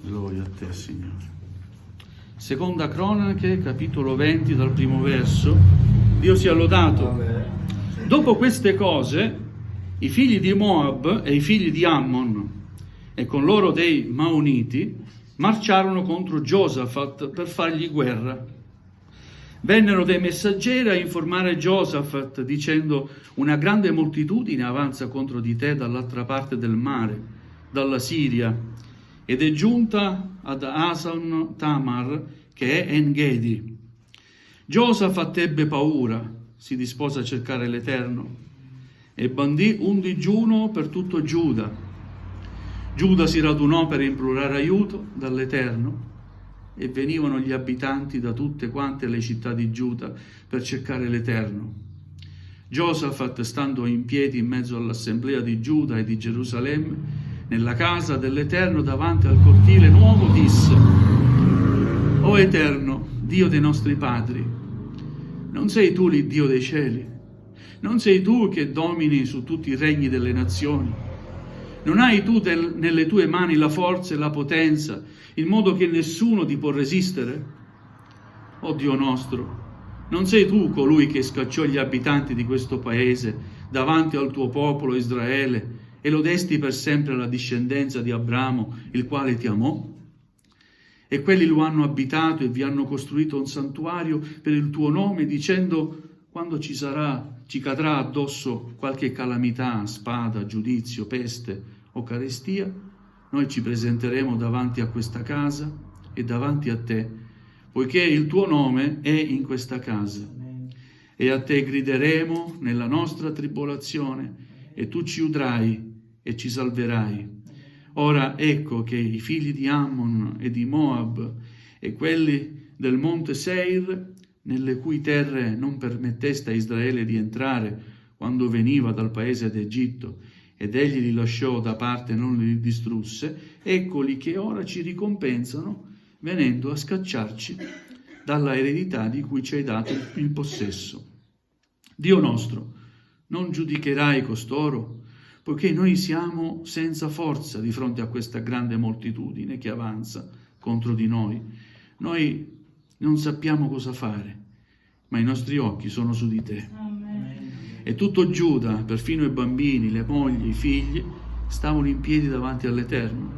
Gloria a te, Signore. Seconda Cronache, capitolo 20, dal primo verso. Dio sia lodato. Dopo queste cose, i figli di Moab e i figli di Ammon, e con loro dei Maoniti, marciarono contro Giosafat per fargli guerra. Vennero dei messaggeri a informare Giosafat, dicendo: una grande moltitudine avanza contro di te dall'altra parte del mare, dalla Siria, ed è giunta ad Hasan Tamar, che è En-Gedi. Giosafat ebbe paura, si dispose a cercare l'Eterno e bandì un digiuno per tutto Giuda. Giuda si radunò per implorare aiuto dall'Eterno e venivano gli abitanti da tutte quante le città di Giuda per cercare l'Eterno. Giosafat, stando in piedi in mezzo all'assemblea di Giuda e di Gerusalemme, nella casa dell'Eterno davanti al cortile nuovo, disse: O Eterno, Dio dei nostri padri, non sei tu l'Iddio dei cieli? Non sei tu che domini su tutti i regni delle nazioni? Non hai tu nelle tue mani la forza e la potenza, in modo che nessuno ti può resistere? O Dio nostro, non sei tu colui che scacciò gli abitanti di questo paese davanti al tuo popolo Israele e lo desti per sempre alla discendenza di Abramo, il quale ti amò? E quelli lo hanno abitato e vi hanno costruito un santuario per il tuo nome, dicendo: quando ci cadrà addosso qualche calamità, spada, giudizio, peste o carestia, noi ci presenteremo davanti a questa casa e davanti a te, poiché il tuo nome è in questa casa. E a te grideremo nella nostra tribolazione, e tu ci udrai e ci salverai. Ora ecco che i figli di Ammon e di Moab e quelli del monte Seir, nelle cui terre non permetteste a Israele di entrare quando veniva dal paese d'Egitto, ed egli li lasciò da parte e non li distrusse, eccoli che ora ci ricompensano venendo a scacciarci dalla eredità di cui ci hai dato il possesso. Dio nostro, non giudicherai costoro, poiché noi siamo senza forza di fronte a questa grande moltitudine che avanza contro di noi. Noi non sappiamo cosa fare, ma i nostri occhi sono su di te. Amen. E tutto Giuda, perfino i bambini, le mogli, i figli, stavano in piedi davanti all'Eterno.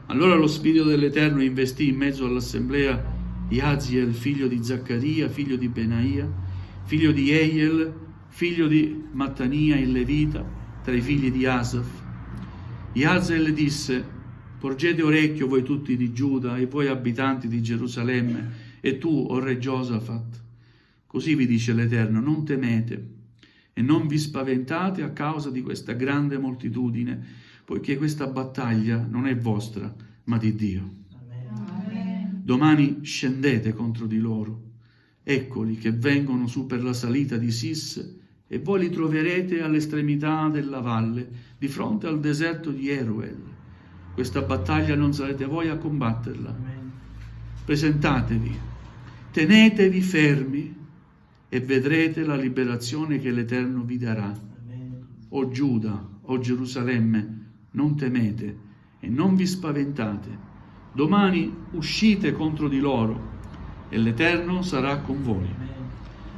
Allora lo Spirito dell'Eterno investì in mezzo all'assemblea Iaziel, figlio di Zaccaria, figlio di Benaia, figlio di Eiel, figlio di Mattania, il Levita, tra i figli di Asaf. Iaziel disse: porgete orecchio voi tutti di Giuda e voi abitanti di Gerusalemme, e tu, o re Giosafat. Così vi dice l'Eterno: non temete e non vi spaventate a causa di questa grande moltitudine, poiché questa battaglia non è vostra, ma di Dio. Amen. Domani scendete contro di loro. Eccoli che vengono su per la salita di Sis, e voi li troverete all'estremità della valle, di fronte al deserto di Eruel. Questa battaglia non sarete voi a combatterla. Amen. Presentatevi, tenetevi fermi, e vedrete la liberazione che l'Eterno vi darà. Amen. O Giuda, o Gerusalemme, non temete e non vi spaventate. Domani uscite contro di loro, e l'Eterno sarà con voi. Amen.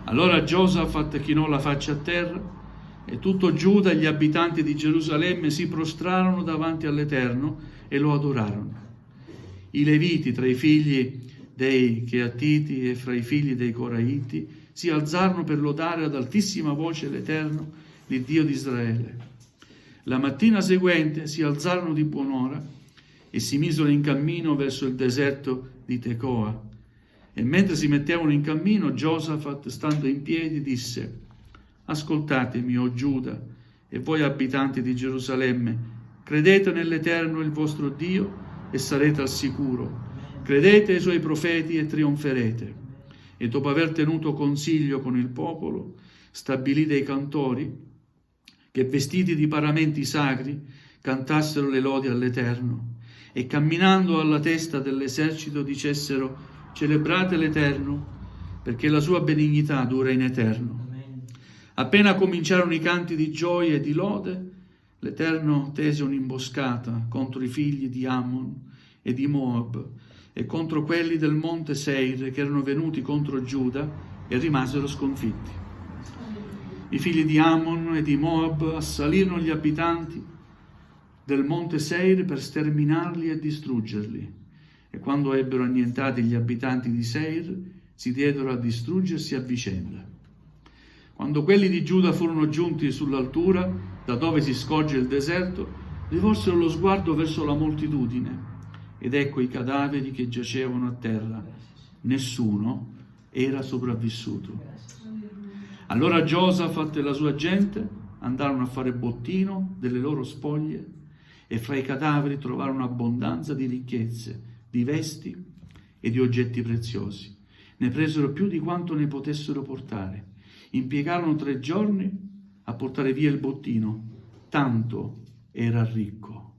Allora Giosafat chinò la faccia a terra, e tutto Giuda e gli abitanti di Gerusalemme si prostrarono davanti all'Eterno e lo adorarono. I Leviti tra i figli dei Cheattiti e fra i figli dei Coraiti si alzarono per lodare ad altissima voce l'Eterno, il Dio di Israele. La mattina seguente si alzarono di buon'ora e si misero in cammino verso il deserto di Tecoa. E mentre si mettevano in cammino, Giosafat, stando in piedi, disse: ascoltatemi, o Giuda, e voi abitanti di Gerusalemme, credete nell'Eterno il vostro Dio e sarete al sicuro. Credete ai suoi profeti e trionferete. E dopo aver tenuto consiglio con il popolo, stabilì dei cantori che, vestiti di paramenti sacri, cantassero le lodi all'Eterno, e camminando alla testa dell'esercito dicessero: celebrate l'Eterno, perché la sua benignità dura in eterno. Amen. Appena cominciarono i canti di gioia e di lode, l'Eterno tese un'imboscata contro i figli di Ammon e di Moab e contro quelli del monte Seir che erano venuti contro Giuda e rimasero sconfitti. I figli di Ammon e di Moab assalirono gli abitanti del monte Seir per sterminarli e distruggerli. E quando ebbero annientati gli abitanti di Seir, si diedero a distruggersi a vicenda. Quando quelli di Giuda furono giunti sull'altura, da dove si scorge il deserto, rivolsero lo sguardo verso la moltitudine, ed ecco i cadaveri che giacevano a terra. Nessuno era sopravvissuto. Allora Giosafat e la sua gente andarono a fare bottino delle loro spoglie e fra i cadaveri trovarono abbondanza di ricchezze, di vesti e di oggetti preziosi. Ne presero più di quanto ne potessero portare. Impiegarono 3 giorni a portare via il bottino, tanto era ricco.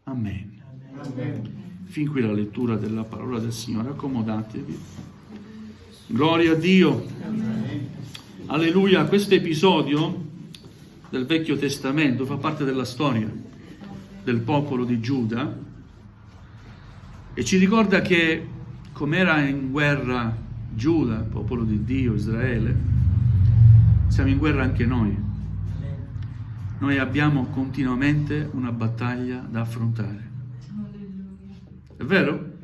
Amen. Amen. Fin qui la lettura della parola del Signore. Accomodatevi. Gloria a Dio. Amen. Alleluia. Questo episodio del Vecchio Testamento fa parte della storia del popolo di Giuda e ci ricorda che, come era in guerra Giuda, popolo di Dio, Israele, siamo in guerra anche noi. Noi abbiamo continuamente una battaglia da affrontare. È vero?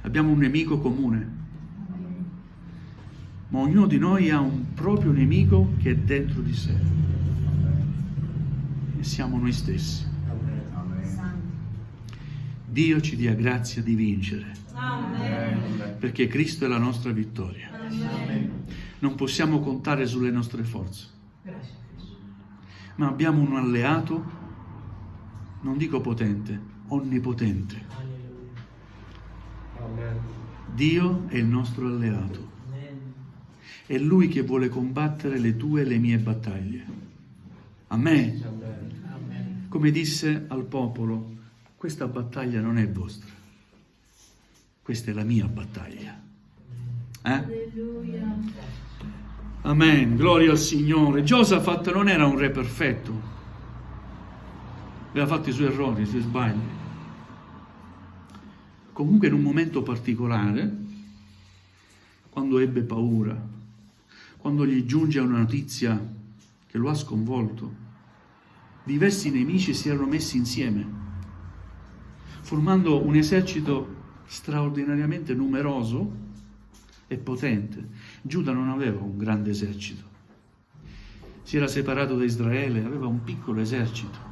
Abbiamo un nemico comune, ma ognuno di noi ha un proprio nemico che è dentro di sé. E siamo noi stessi. Dio ci dia grazia di vincere. Amen. Perché Cristo è la nostra vittoria. Amen. Non possiamo contare sulle nostre forze, ma abbiamo un alleato, non dico potente, onnipotente. Amen. Dio è il nostro alleato. È Lui che vuole combattere le tue e le mie battaglie. Amen. Amen. Come disse al popolo, questa battaglia non è vostra, questa è la mia battaglia. Alleluia. Amen, gloria al Signore. Giosafat non era un re perfetto, aveva fatto i suoi errori, i suoi sbagli. Comunque in un momento particolare, quando ebbe paura, quando gli giunge una notizia che lo ha sconvolto, diversi nemici si erano messi insieme, formando un esercito straordinariamente numeroso e potente. Giuda non aveva un grande esercito, si era separato da Israele, aveva un piccolo esercito.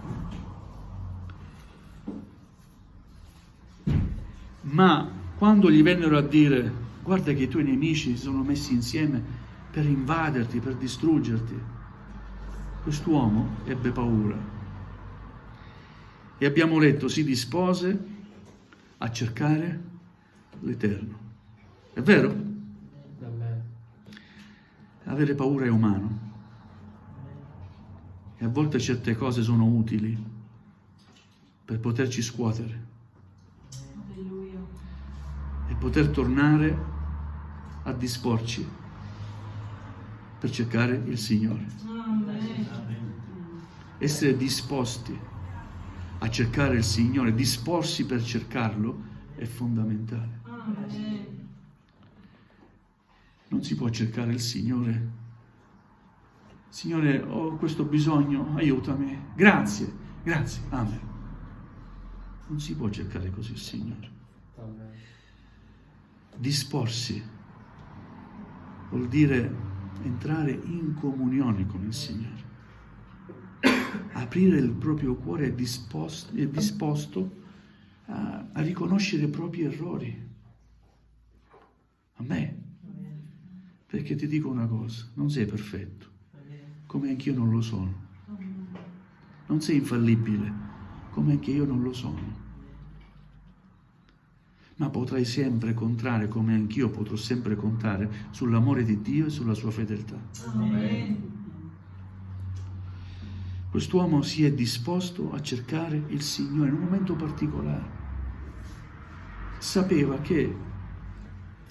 Ma quando gli vennero a dire, guarda che i tuoi nemici si sono messi insieme per invaderti, per distruggerti, quest'uomo ebbe paura. E abbiamo letto, si dispose a cercare l'Eterno. È vero? Avere paura è umano. E a volte certe cose sono utili per poterci scuotere. E poter tornare a disporci per cercare il Signore. Essere disposti a cercare il Signore, disporsi per cercarlo, è fondamentale. Non si può cercare il Signore. Signore, ho questo bisogno, aiutami. Grazie, grazie, amen. Non si può cercare così il Signore. Disporsi vuol dire entrare in comunione con il Signore. Aprire il proprio cuore è disposto a riconoscere i propri errori. A me. Perché ti dico una cosa, non sei perfetto, come anch'io non lo sono. Non sei infallibile, come anche io non lo sono. Ma potrai sempre contare, come anch'io potrò sempre contare, sull'amore di Dio e sulla sua fedeltà. Amen. Quest'uomo si è disposto a cercare il Signore in un momento particolare. Sapeva che,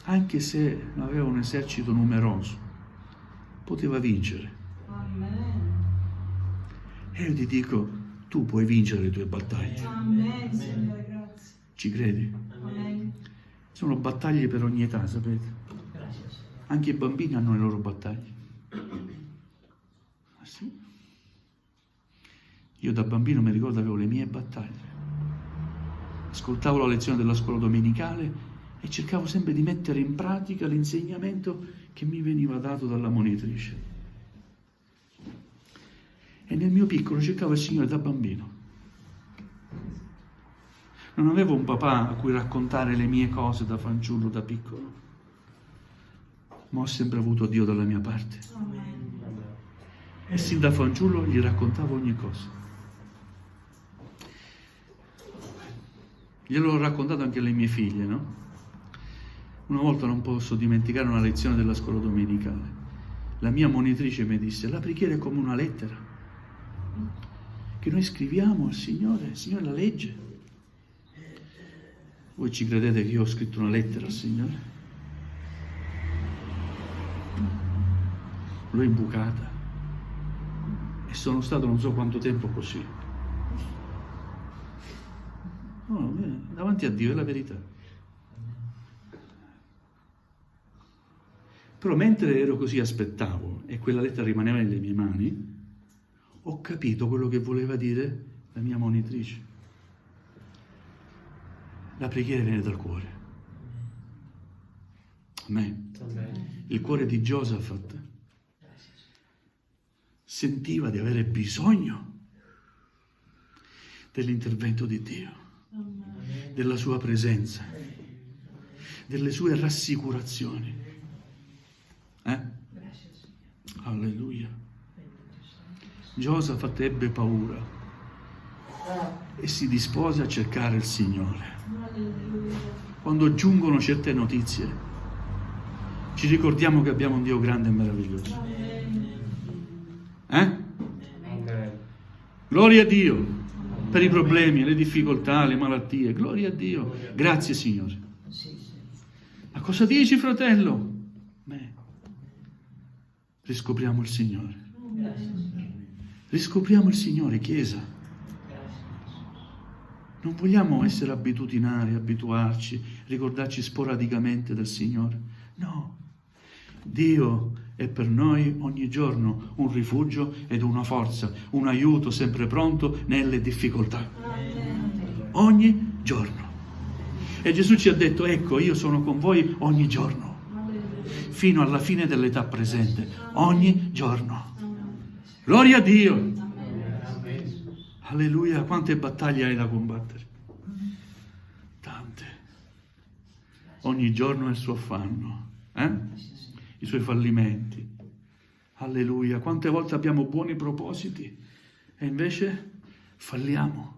anche se aveva un esercito numeroso, poteva vincere. Amen. E io ti dico, Tu puoi vincere le tue battaglie. Amen, Signore, grazie. Ci credi? Amen. Sono battaglie per ogni età, sapete? Anche i bambini hanno le loro battaglie. Ah, sì? Io da bambino mi ricordo avevo le mie battaglie. Ascoltavo la lezione della scuola domenicale e cercavo sempre di mettere in pratica l'insegnamento che mi veniva dato dalla monitrice. E nel mio piccolo cercavo il Signore da bambino. Non avevo un papà a cui raccontare le mie cose da fanciullo, da piccolo, ma ho sempre avuto Dio dalla mia parte. Amen. E sin da fanciullo gli raccontavo ogni cosa. Gliel'ho raccontato anche alle mie figlie, no? Una volta non posso dimenticare una lezione della scuola domenicale. La mia monitrice mi disse: la preghiera è come una lettera che noi scriviamo al Signore, il Signore la legge. Voi ci credete che io ho scritto una lettera al Signore? L'ho imbucata e sono stato non so quanto tempo così. No, davanti a Dio è la verità. Però mentre ero così, aspettavo e quella lettera rimaneva nelle mie mani, ho capito quello che voleva dire la mia monitrice. La preghiera viene dal cuore. Amen. Il cuore di Giosafat sentiva di avere bisogno dell'intervento di Dio, della sua presenza, delle sue rassicurazioni. Alleluia. Giosafat ebbe paura e si dispose a cercare il Signore. Quando giungono certe notizie, ci ricordiamo che abbiamo un Dio grande e meraviglioso. Gloria a Dio per i problemi, le difficoltà, le malattie. Gloria a Dio. Grazie, Signore. Ma cosa dici, fratello? Riscopriamo il Signore. Riscopriamo il Signore, Chiesa. Non vogliamo essere abitudinari, abituarci, ricordarci sporadicamente del Signore. No. Dio è per noi ogni giorno un rifugio ed una forza, un aiuto sempre pronto nelle difficoltà. Ogni giorno. E Gesù ci ha detto: ecco, io sono con voi ogni giorno, fino alla fine dell'età presente, ogni giorno. Gloria a Dio! Alleluia, quante battaglie hai da combattere? Tante. Ogni giorno è il suo affanno, i suoi fallimenti. Alleluia, quante volte abbiamo buoni propositi e invece falliamo.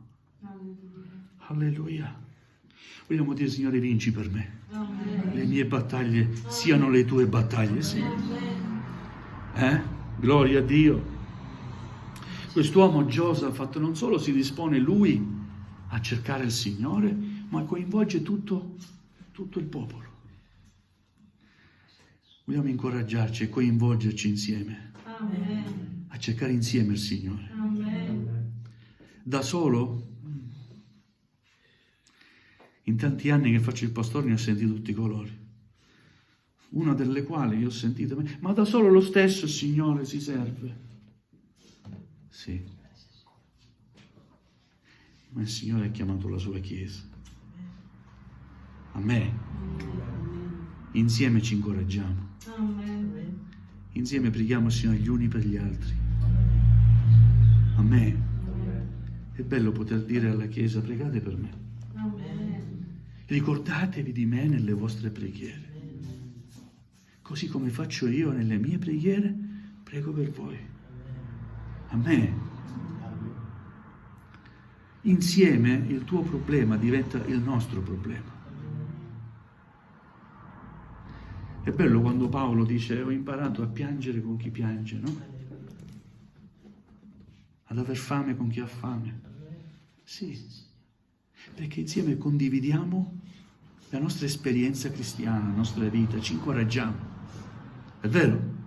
Alleluia. Vogliamo dire: Signore, vinci per me. Le mie battaglie siano le tue battaglie, Signore. Gloria a Dio. Quest'uomo Giosafat non solo si dispone lui a cercare il Signore, ma coinvolge tutto il popolo. Vogliamo incoraggiarci e coinvolgerci insieme. Amen. A cercare insieme il Signore. Amen. Da solo, in tanti anni che faccio il pastore, ne ho sentito tutti i colori. Una delle quali io ho sentito: ma da solo lo stesso il Signore si serve. Sì, ma il Signore ha chiamato la sua Chiesa. Amen. Insieme ci incoraggiamo. Amen. Insieme preghiamo il Signore gli uni per gli altri. Amen. È bello poter dire alla Chiesa: pregate per me. Amen. Ricordatevi di me nelle vostre preghiere. Così come faccio io nelle mie preghiere, prego per voi. Amen. Insieme il tuo problema diventa il nostro problema. È bello quando Paolo dice: ho imparato a piangere con chi piange, no? Ad aver fame con chi ha fame. Sì, perché insieme condividiamo la nostra esperienza cristiana, la nostra vita, ci incoraggiamo. È vero?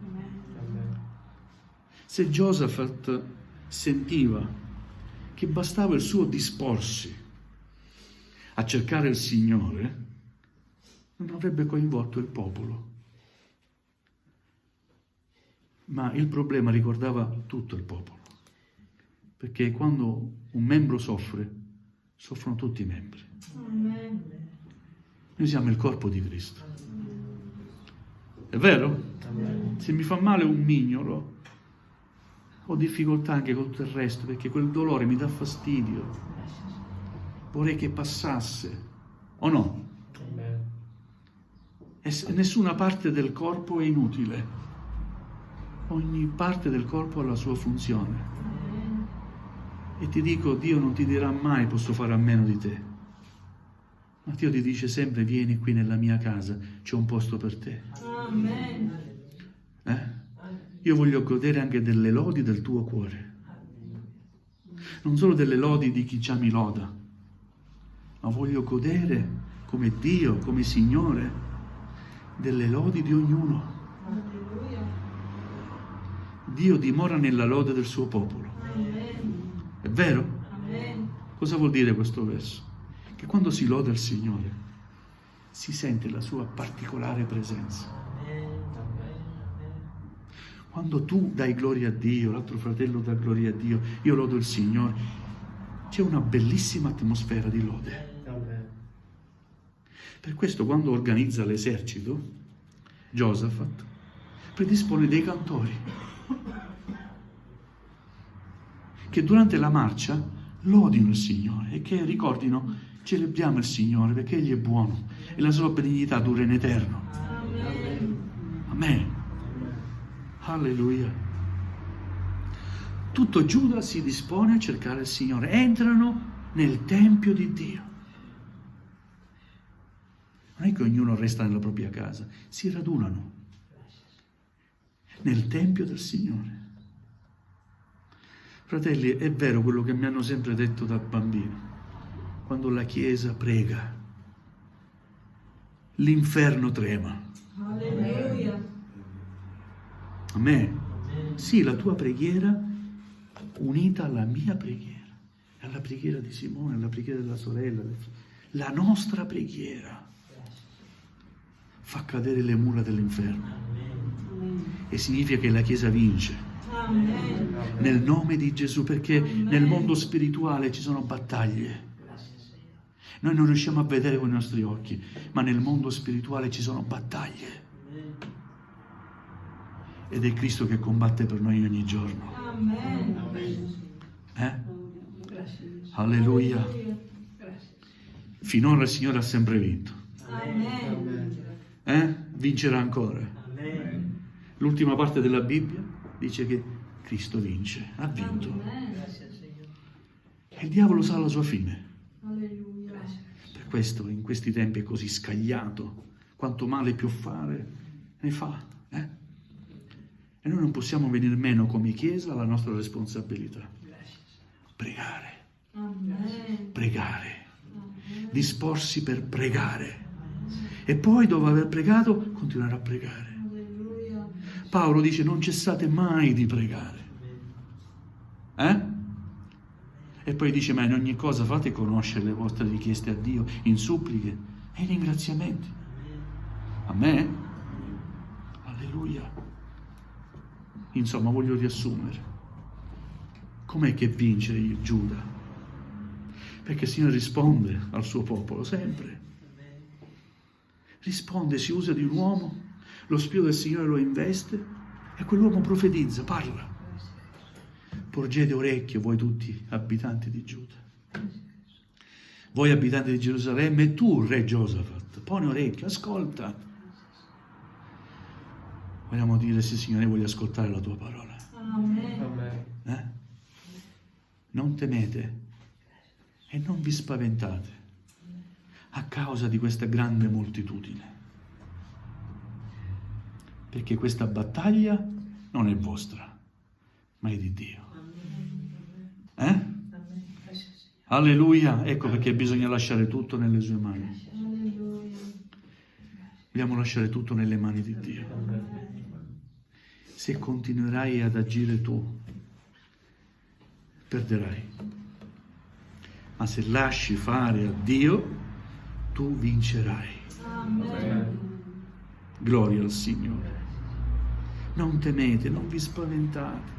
Se Giosafat sentiva che che bastava il suo disporsi a cercare il Signore, non avrebbe coinvolto il popolo. Ma il problema riguardava tutto il popolo, perché quando un membro soffre, soffrono tutti i membri. Amen. Noi siamo il corpo di Cristo. È vero? Se mi fa male un mignolo, ho difficoltà anche con tutto il resto, perché quel dolore mi dà fastidio. Vorrei che passasse, o no? E nessuna parte del corpo è inutile. Ogni parte del corpo ha la sua funzione. E ti dico, Dio non ti dirà mai posso fare a meno di te. Ma Dio ti dice sempre vieni qui nella mia casa, c'è un posto per te. Amen. Io voglio godere anche delle lodi del tuo cuore. Non solo delle lodi di chi già mi loda, ma voglio godere come Dio, come Signore, delle lodi di ognuno. Alleluia. Dio dimora nella lode del suo popolo. Amen. È vero? Amen. Cosa vuol dire questo verso? Che quando si loda il Signore si sente la sua particolare presenza. Quando tu dai gloria a Dio, l'altro fratello dà gloria a Dio, io lodo il Signore, c'è una bellissima atmosfera di lode. Per questo quando organizza l'esercito, Giosafat predispone dei cantori che durante la marcia lodino il Signore e che ricordino celebriamo il Signore perché Egli è buono e la sua benignità dura in eterno. Amen. Amen. Alleluia. Tutto Giuda si dispone a cercare il Signore. Entrano nel Tempio di Dio. Non è che ognuno resta nella propria casa, si radunano nel Tempio del Signore. Fratelli, è vero quello che mi hanno sempre detto da bambino. Quando la Chiesa prega, l'inferno trema. Alleluia. Amen. Sì, la tua preghiera unita alla mia preghiera, alla preghiera di Simone, alla preghiera della sorella, la nostra preghiera fa cadere le mura dell'inferno e significa che la Chiesa vince. Amen. Nel nome di Gesù, perché nel mondo spirituale ci sono battaglie. Noi non riusciamo a vedere con i nostri occhi, ma nel mondo spirituale ci sono battaglie. Ed è Cristo che combatte per noi ogni giorno. Amen. Alleluia. Finora il Signore ha sempre vinto. Amen. Vincerà ancora. L'ultima parte della Bibbia dice che Cristo vince, ha vinto. Amen. E il diavolo sa la sua fine. Alleluia. Per questo in questi tempi è così scagliato. Quanto male più fare, ne fa. E noi non possiamo venire meno come Chiesa alla nostra responsabilità. Pregare. Amen. Pregare. Disporsi per pregare. E poi, dopo aver pregato, continuare a pregare. Alleluia. Paolo dice non cessate mai di pregare. E poi dice ma in ogni cosa fate conoscere le vostre richieste a Dio in suppliche e in ringraziamenti. Amen. Alleluia. Insomma, voglio riassumere. Com'è che vince Giuda? Perché il Signore risponde al suo popolo, sempre. Risponde, si usa di un uomo, lo Spirito del Signore lo investe e quell'uomo profetizza, parla. Porgete orecchio, voi tutti abitanti di Giuda. Voi abitanti di Gerusalemme e tu, re Giosafat, poni orecchio, ascolta. Vogliamo dire, sì Signore, voglio ascoltare la tua parola. Amen. Non temete e non vi spaventate a causa di questa grande moltitudine. Perché questa battaglia non è vostra, ma è di Dio. Alleluia. Ecco perché bisogna lasciare tutto nelle sue mani. Alleluia. Dobbiamo lasciare tutto nelle mani di Dio. Se continuerai ad agire tu, perderai. ma se lasci fare a Dio, tu vincerai. Amen. Gloria al Signore. Non temete, non vi spaventate.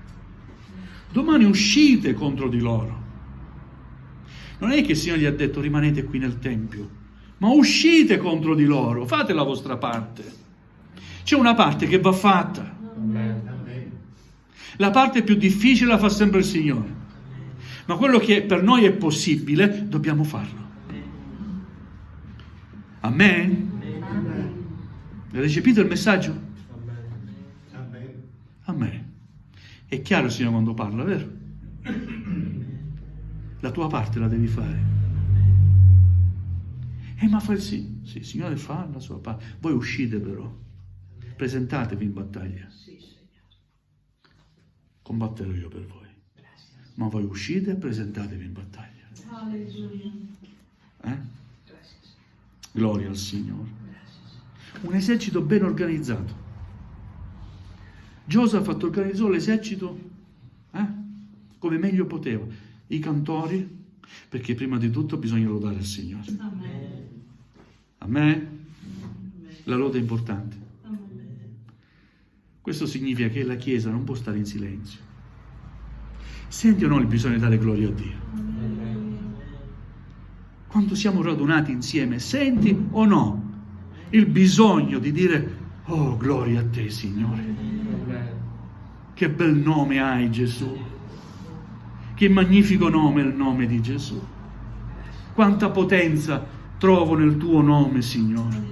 Domani uscite contro di loro. Non è che il Signore gli ha detto rimanete qui nel Tempio, ma uscite contro di loro, fate la vostra parte. C'è una parte che va fatta. La parte più difficile la fa sempre il Signore. Ma quello che per noi è possibile, dobbiamo farlo. Amen? Hai recepito il messaggio? Amen. È chiaro il Signore quando parla, vero? La tua parte la devi fare. Ma fa il sì. Sì, il Signore fa la sua parte. Voi uscite però. Presentatevi in battaglia. Combatterò io per voi. Ma voi uscite e presentatevi in battaglia. Alleluia. Gloria al Signore. Un esercito ben organizzato. Giosafat organizzò l'esercito come meglio poteva. I cantori, perché prima di tutto bisogna lodare il Signore. Amen. Amen? La lode è importante. Amen. Questo significa che la Chiesa non può stare in silenzio. Senti o no il bisogno di dare gloria a Dio? Quando siamo radunati insieme, senti o no il bisogno di dire oh, gloria a te, Signore. Che bel nome hai, Gesù. Che magnifico nome è il nome di Gesù. Quanta potenza trovo nel tuo nome, Signore.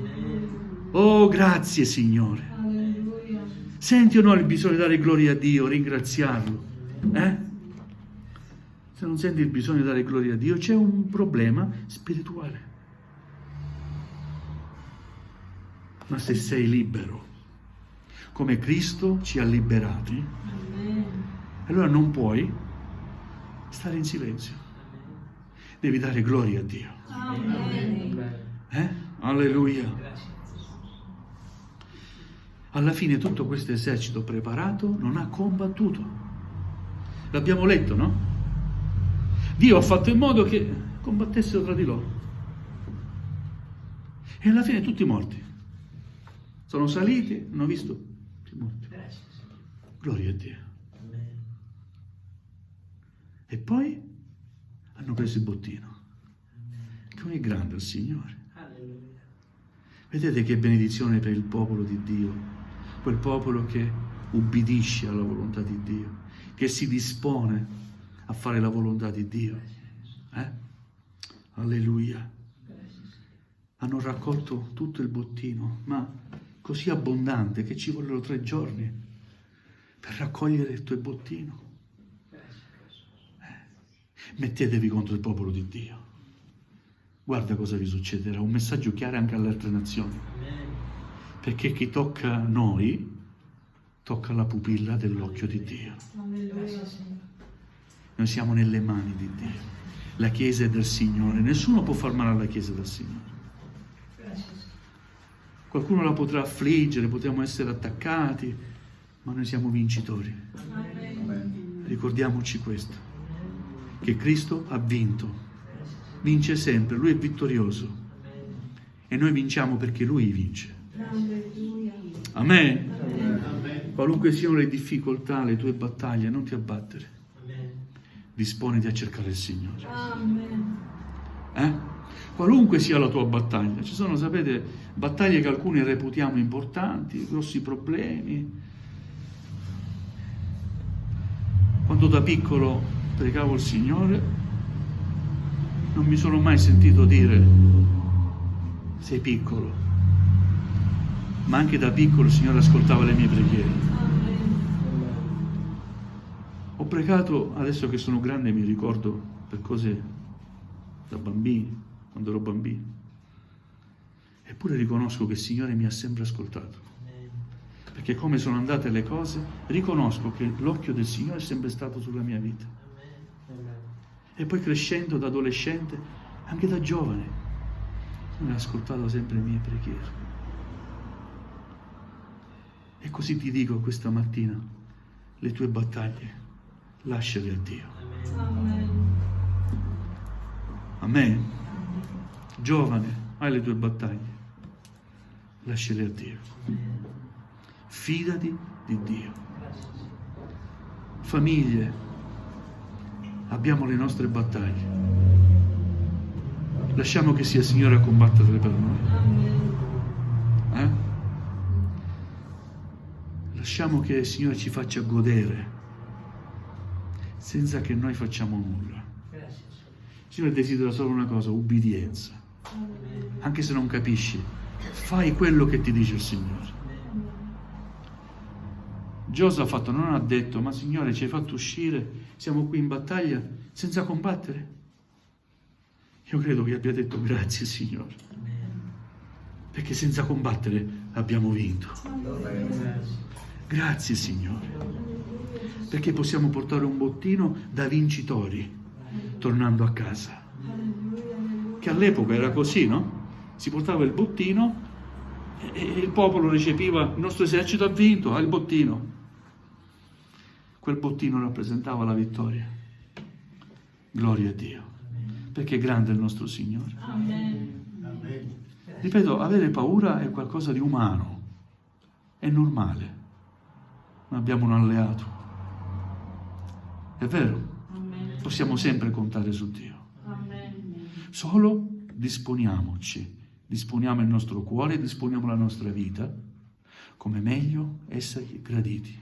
Oh, grazie, Signore. Alleluia. Senti o no il bisogno di dare gloria a Dio, ringraziarlo? Se non senti il bisogno di dare gloria a Dio, c'è un problema spirituale. Ma se sei libero, come Cristo ci ha liberati, Amen. allora non puoi stare in silenzio. Devi dare gloria a Dio. Amen. Alleluia. Alla fine tutto questo esercito preparato non ha combattuto. L'abbiamo letto, no? Dio ha fatto in modo che combattessero tra di loro. E alla fine tutti morti. Sono saliti, hanno visto tutti morti. Gloria a Dio. E poi hanno preso il bottino. Come è grande il Signore. Vedete che benedizione per il popolo di Dio, quel popolo che ubbidisce alla volontà di Dio, che si dispone a fare la volontà di Dio. Alleluia. Hanno raccolto tutto il bottino, ma così abbondante che ci vollero 3 giorni per raccogliere il tuo bottino. Mettetevi contro il popolo di Dio. Guarda cosa vi succederà. Un messaggio chiaro anche alle altre nazioni. Perché chi tocca noi, tocca la pupilla dell'occhio di Dio. Alleluia. Noi siamo nelle mani di Dio. La Chiesa è del Signore. Nessuno può far male alla Chiesa del Signore. Qualcuno la potrà affliggere, potremo essere attaccati, ma noi siamo vincitori. Amen. Ricordiamoci questo, che Cristo ha vinto, vince sempre, Lui è vittorioso e noi vinciamo perché Lui vince. Alleluia. Amen. Amen. Qualunque siano le difficoltà, le tue battaglie, non ti abbattere. Disponiti a cercare il Signore. Amen. Qualunque sia la tua battaglia, ci sono, sapete, battaglie che alcuni reputiamo importanti, grossi problemi. Quando da piccolo pregavo il Signore, non mi sono mai sentito dire sei piccolo, ma anche da piccolo il Signore ascoltava le mie preghiere. Amen. Ho pregato, adesso che sono grande mi ricordo per cose da bambini, quando ero bambino. Eppure riconosco che il Signore mi ha sempre ascoltato. Perché come sono andate le cose, riconosco che l'occhio del Signore è sempre stato sulla mia vita. E poi crescendo da adolescente, anche da giovane, mi ha ascoltato sempre le mie preghiere. E così ti dico questa mattina, le tue battaglie, lasciale a Dio. Amen. Amen. Giovane, hai le tue battaglie. Lasciale a Dio. Fidati di Dio. Famiglie, abbiamo le nostre battaglie. Lasciamo che sia il Signore a combatterle per noi. Lasciamo che il Signore ci faccia godere senza che noi facciamo nulla. Il Signore desidera solo una cosa, ubbidienza. Anche se non capisci, fai quello che ti dice il Signore. Giosafat non ha detto, ma Signore ci hai fatto uscire, siamo qui in battaglia senza combattere. Io credo che abbia detto grazie Signore, perché senza combattere abbiamo vinto. Grazie Signore, perché possiamo portare un bottino da vincitori tornando a casa. Che all'epoca era così, no? Si portava il bottino e il popolo recepiva, il nostro esercito ha vinto, ha il bottino. Quel bottino rappresentava la vittoria. Gloria a Dio, perché grande è il nostro Signore. Amen. Ripeto, avere paura è qualcosa di umano, è normale. Non abbiamo un alleato. È vero, possiamo sempre contare su Dio. Solo disponiamoci, disponiamo il nostro cuore, disponiamo la nostra vita come meglio essergli graditi.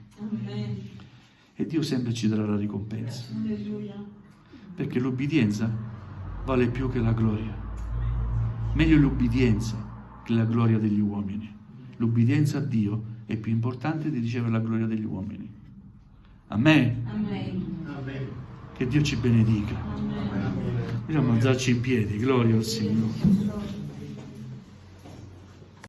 E Dio sempre ci darà la ricompensa. Perché l'obbedienza vale più che la gloria. Meglio l'obbedienza che la gloria degli uomini. L'obbedienza a Dio è più importante di ricevere la gloria degli uomini. Amen. Che Dio ci benedica. Vogliamo alzarci in piedi, gloria al Signore.